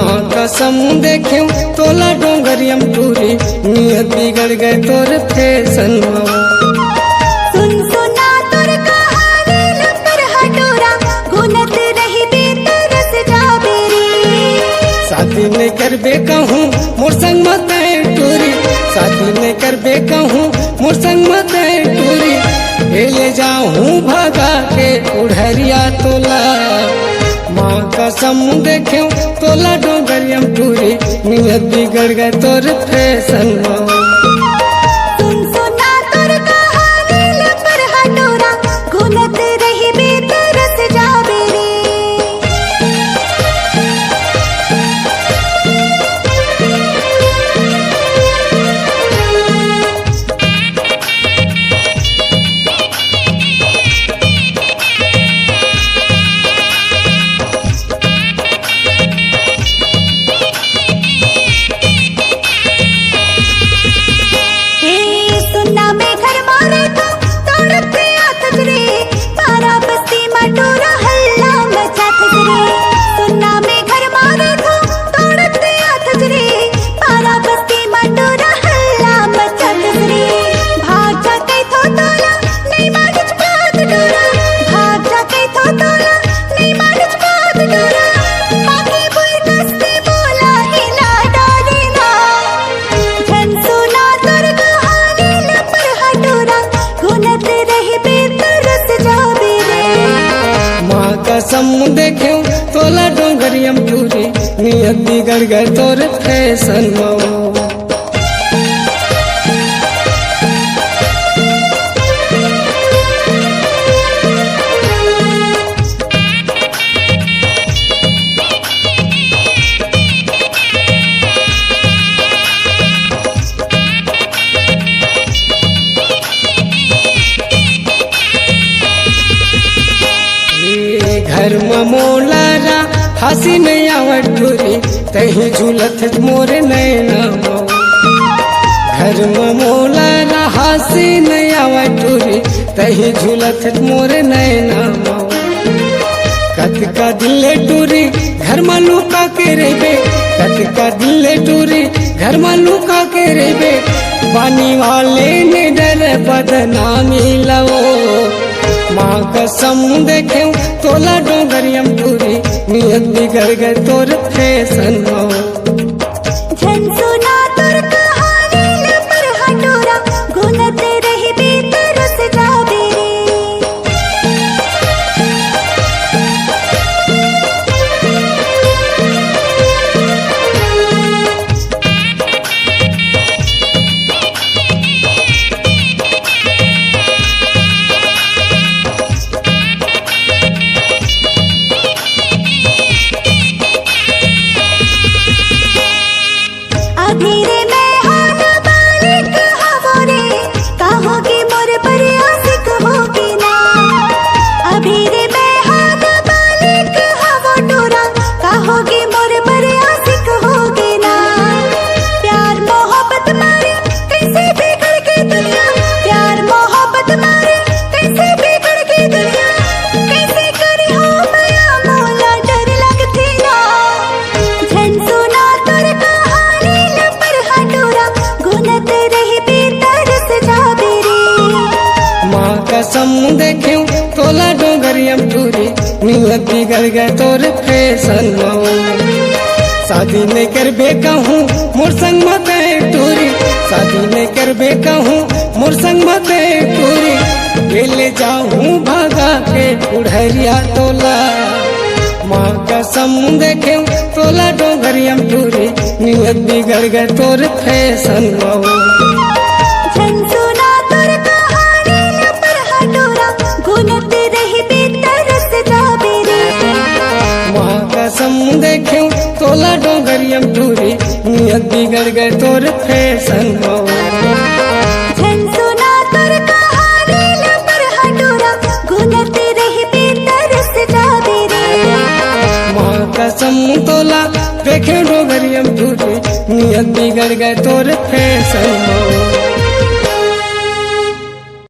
माँ कसम देखे तोला डोंगरियम टूरी नियत बिगड़ गए तोर फैशन सुन सुना तोर कहानी लपर हटोरा घुनत रही बेतरस जाबे रे शादी नहीं करबे कहूँ मोर संग मत टूरी शादी नहीं करबे कहूँ मोर संग मत टूरी ले जाऊँ भगा के उड़हरिया तोला माँ कसम देखे तोला डोंगरियम टूरी नियत बिगड़ गए तोर फैशन सुन सुना तोर कहानी लपर हटोरा घुनत रही बेतरस जाबे रे कसम देखे तोला डोंगरियम टूरी नियत बिगड़ गए तोर फैशन घर में मोलारा हंसी नहीं आवत टूरी तही झूलत मोरे नैना घर में मोलारा हंसी नहीं आवत टूरी तही झूलत मोरे नैना कत का दिल टूरी घर में लुका के रेबे कत का दिल टूरी घर में लुका के रेबे पानी वाले ने डर बदनामी लवो माँ कसम देखे तोला डोंगरियम टूरी नियत बिगड़ गए तोर फैशन झन सुना तोर कहानी लपर हटोरा घुनत रही बेतरस जाबे रे धीरे में हाथ बालिक हवो रे कहोगे मोर पर आशिक होगी ना अभीरे में हाथ बालिक हवो टोरा कहोगे मोर पर आशिक होगी ना प्यार मोहब्बत मारे कैसे बिगड़ गई दुनिया प्यार मोहब्बत मारे कैसे बिगड़ गई दुनिया कैसे करी हो माया मोला डर लगती ना झन सुना तोर माँ कसम देखे तोला डोंगरियम टूरी नियत बिगड़ गए तोर फैशन शादी नहीं करबे कहूँ मोर संग मत टूरी शादी नहीं करबे कहूँ मोर संग मत टूरी ले जाऊँ भगा के उड़हरिया तोला माँ कसम देखे तोला डोंगरियम टूरी नियत बिगड़ गए तोर फैशन झन सुना तोर कहानी लपर हटोरा घुनत रही बेतरस जाबे रे माँ कसम देखे तोला डोंगरियम टूरी नियत बिगड़ गए तोर फैशन झन सुना तोर कहानी लपर हटोरा घुनत रही बेतरस जाबे रे माँ कसम तोला देखे डोंगरियम टूरी नियत बिगड़ गए तोर फैशन